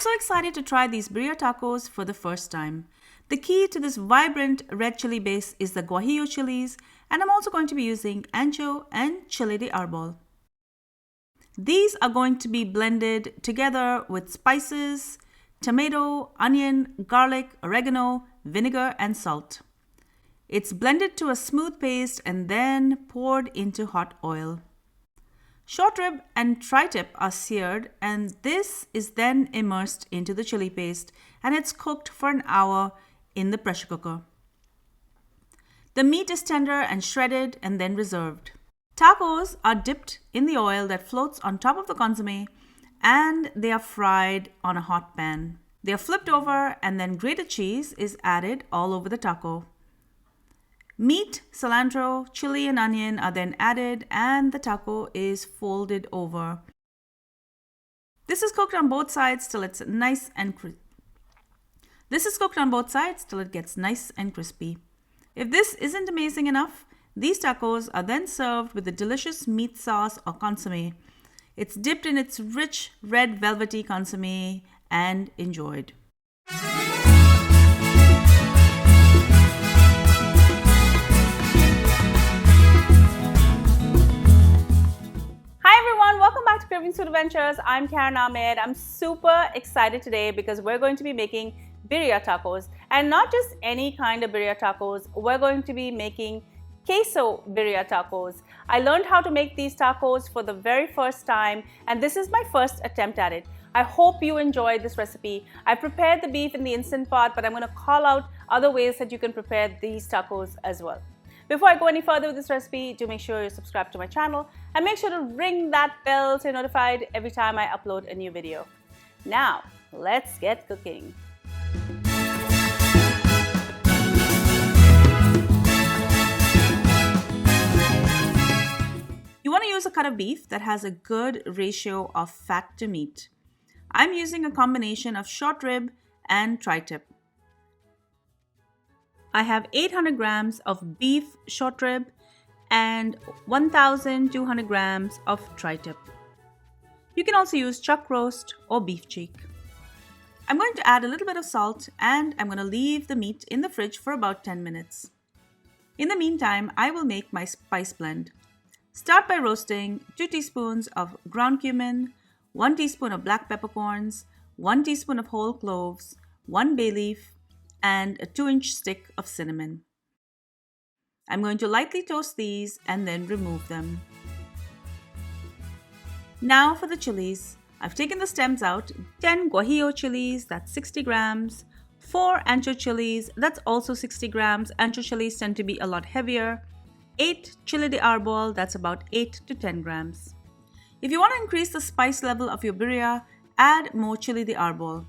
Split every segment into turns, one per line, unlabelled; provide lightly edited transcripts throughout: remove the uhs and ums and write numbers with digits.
so excited to try these birria tacos for the first time. The key to this vibrant red chili base is the guajillo chilies, and I'm also going to be using ancho and chile de arbol. These are going to be blended together with spices, tomato, onion, garlic, oregano, vinegar, and salt. It's blended to a smooth paste and then poured into hot oil. Short rib and tri-tip are seared, and this is then immersed into the chili paste, and it's cooked for an hour in the pressure cooker. The meat is tender and shredded and then reserved. Tacos are dipped in the oil that floats on top of the consommé, and they are fried on a hot pan. They are flipped over, and then grated cheese is added all over the taco. Meat, cilantro, chili, and onion are then added, and the taco is folded over. This is cooked on both sides till it's nice and crispy. Gets nice and crispy. If this isn't amazing enough, these tacos are then served with a delicious meat sauce or consommé. It's dipped in its rich red velvety consommé and enjoyed. Welcome back to Kravings Food Adventures. I'm Karen Ahmed. I'm super excited today because we're going to be making birria tacos, and not just any kind of birria tacos. We're going to be making queso birria tacos. I learned how to make these tacos for the very first time, and this is my first attempt at it. I hope you enjoyed this recipe. I prepared the beef in the Instant Pot, but I'm going to call out other ways that you can prepare these tacos as well. Before I go any further with this recipe, do make sure you subscribe to my channel and make sure to ring that bell so you're notified every time I upload a new video. Now, let's get cooking. You want to use a cut of beef that has a good ratio of fat to meat. I'm using a combination of short rib and tri-tip. I have 800 grams of beef short rib and 1,200 grams of tri-tip. You can also use chuck roast or beef cheek. I'm going to add a little bit of salt, and I'm going to leave the meat in the fridge for about 10 minutes. In the meantime, I will make my spice blend. Start by roasting 2 teaspoons of ground cumin, 1 teaspoon of black peppercorns, 1 teaspoon of whole cloves, 1 bay leaf, and a 2-inch stick of cinnamon. I'm going to lightly toast these and then remove them. Now for the chilies. I've taken the stems out. 10 guajillo chilies, that's 60 grams. 4 ancho chilies, that's also 60 grams. Ancho chilies tend to be a lot heavier. 8 chile de arbol, that's about 8 to 10 grams. If you want to increase the spice level of your birria, add more chile de arbol.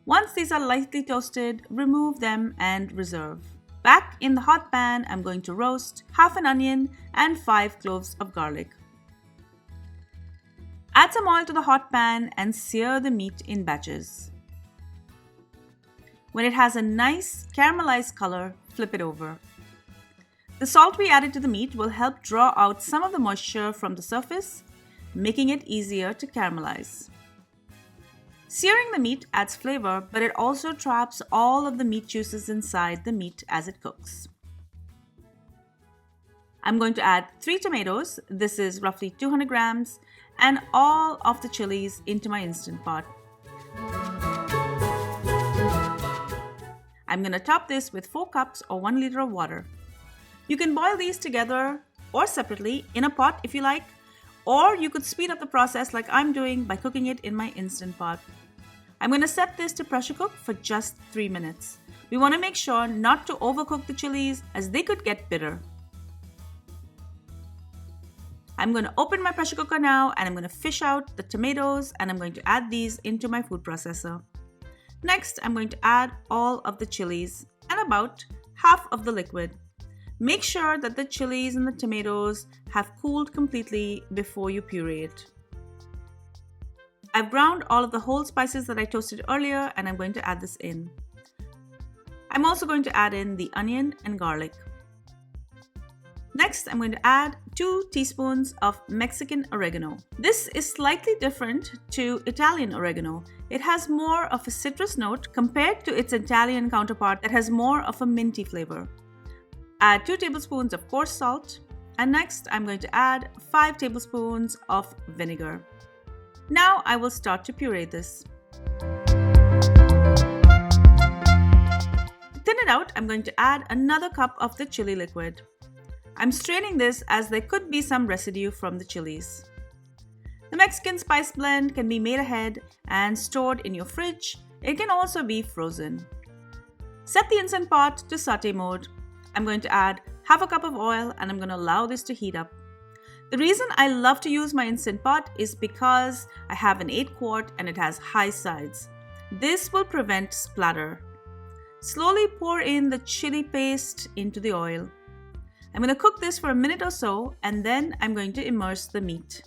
Once these are lightly toasted, remove them and reserve. Back in the hot pan, I'm going to roast half an onion and 5 cloves of garlic. Add some oil to the hot pan and sear the meat in batches. When it has a nice caramelized color, flip it over. The salt we added to the meat will help draw out some of the moisture from the surface, making it easier to caramelize. Searing the meat adds flavor, but it also traps all of the meat juices inside the meat as it cooks. I'm going to add 3 tomatoes, this is roughly 200 grams, and all of the chilies into my Instant Pot. I'm going to top this with 4 cups or 1 liter of water. You can boil these together or separately in a pot if you like, or you could speed up the process like I'm doing by cooking it in my Instant Pot. I'm going to set this to pressure cook for just 3 minutes. We want to make sure not to overcook the chilies as they could get bitter. I'm going to open my pressure cooker now, and I'm going to fish out the tomatoes, and I'm going to add these into my food processor. Next, I'm going to add all of the chilies and about half of the liquid. Make sure that the chilies and the tomatoes have cooled completely before you puree it. I've ground all of the whole spices that I toasted earlier, and I'm going to add this in. I'm also going to add in the onion and garlic. Next, I'm going to add 2 teaspoons of Mexican oregano. This is slightly different to Italian oregano. It has more of a citrus note compared to its Italian counterpart that has more of a minty flavor. Add 2 tablespoons of coarse salt, and next I'm going to add 5 tablespoons of vinegar. Now I will start to puree this. To thin it out, I'm going to add another cup of the chili liquid. I'm straining this as there could be some residue from the chilies. The Mexican spice blend can be made ahead and stored in your fridge. It can also be frozen. Set the Instant Pot to saute mode. I'm going to add half a cup of oil and I'm going to allow this to heat up. The reason I love to use my Instant Pot is because I have an 8-quart and it has high sides. This will prevent splatter. Slowly pour in the chili paste into the oil. I'm going to cook this for a minute or so and then I'm going to immerse the meat.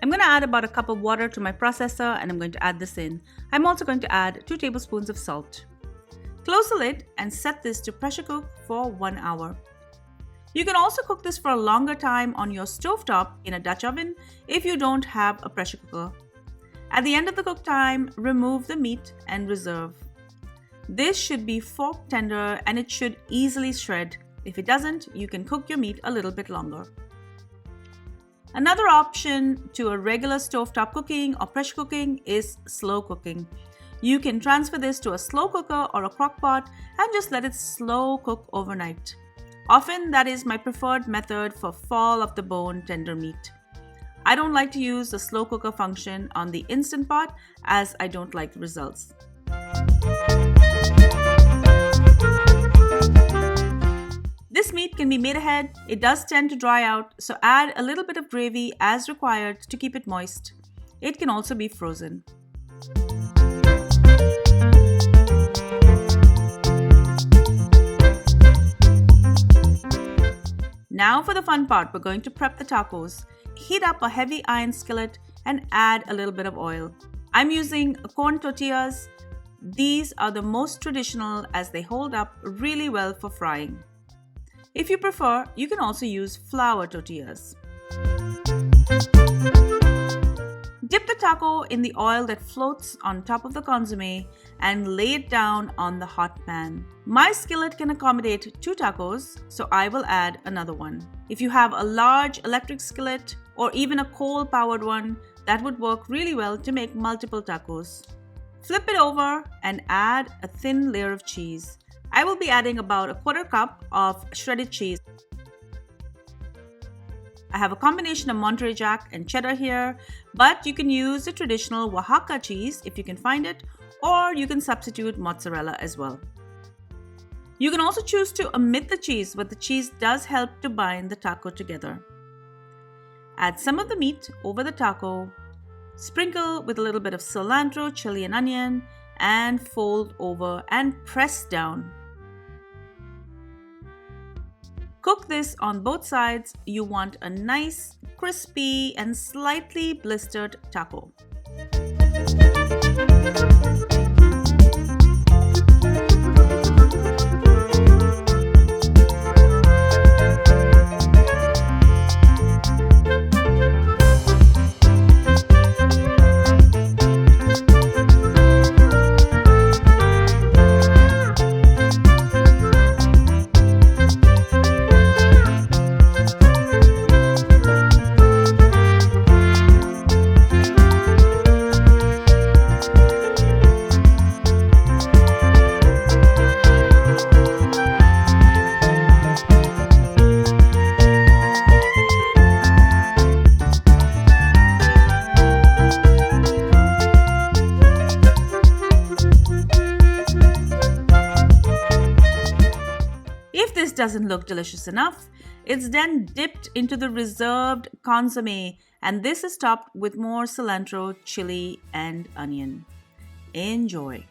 I'm going to add about a cup of water to my processor and I'm going to add this in. I'm also going to add 2 tablespoons of salt. Close the lid and set this to pressure cook for 1 hour. You can also cook this for a longer time on your stovetop in a Dutch oven if you don't have a pressure cooker. At the end of the cook time, remove the meat and reserve. This should be fork tender and it should easily shred. If it doesn't, you can cook your meat a little bit longer. Another option to a regular stovetop cooking or pressure cooking is slow cooking. You can transfer this to a slow cooker or a crock pot and just let it slow cook overnight. Often that is my preferred method for fall off the bone tender meat. I don't like to use the slow cooker function on the Instant Pot as I don't like the results. This meat can be made ahead. It does tend to dry out, so add a little bit of gravy as required to keep it moist. It can also be frozen. Now for the fun part, we're going to prep the tacos. Heat up a heavy iron skillet and add a little bit of oil. I'm using corn tortillas. These are the most traditional as they hold up really well for frying. If you prefer, you can also use flour tortillas. Dip the taco in the oil that floats on top of the consommé and lay it down on the hot pan. My skillet can accommodate 2 tacos, so I will add another one. If you have a large electric skillet or even a coal-powered one, that would work really well to make multiple tacos. Flip it over and add a thin layer of cheese. I will be adding about a 1/4 cup of shredded cheese. I have a combination of Monterey Jack and cheddar here, but you can use the traditional Oaxaca cheese if you can find it, or you can substitute mozzarella as well. You can also choose to omit the cheese, but the cheese does help to bind the taco together. Add some of the meat over the taco, sprinkle with a little bit of cilantro, chili and onion, and fold over and press down. Cook this on both sides. You want a nice, crispy, and slightly blistered taco. Doesn't look delicious enough, it's then dipped into the reserved consommé, and this is topped with more cilantro, chili, and onion. Enjoy!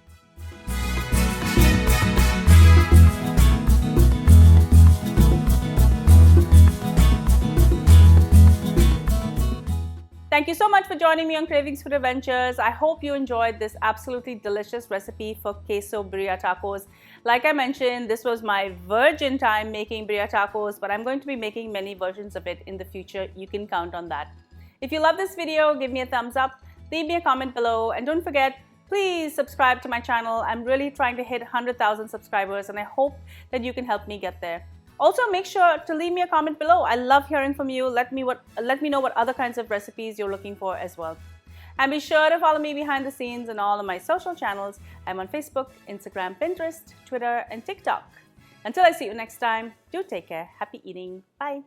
Thank you so much for joining me on Cravings Food Adventures. I hope you enjoyed this absolutely delicious recipe for Queso Birria Tacos. Like I mentioned, this was my virgin time making birria tacos, but I'm going to be making many versions of it in the future. You can count on that. If you love this video, give me a thumbs up, leave me a comment below, and don't forget, please subscribe to my channel. I'm really trying to hit 100,000 subscribers, and I hope that you can help me get there. Also, make sure to leave me a comment below. I love hearing from you. Let me know what other kinds of recipes you're looking for as well. And be sure to follow me behind the scenes on all of my social channels. I'm on Facebook, Instagram, Pinterest, Twitter, and TikTok. Until I see you next time, do take care. Happy eating. Bye.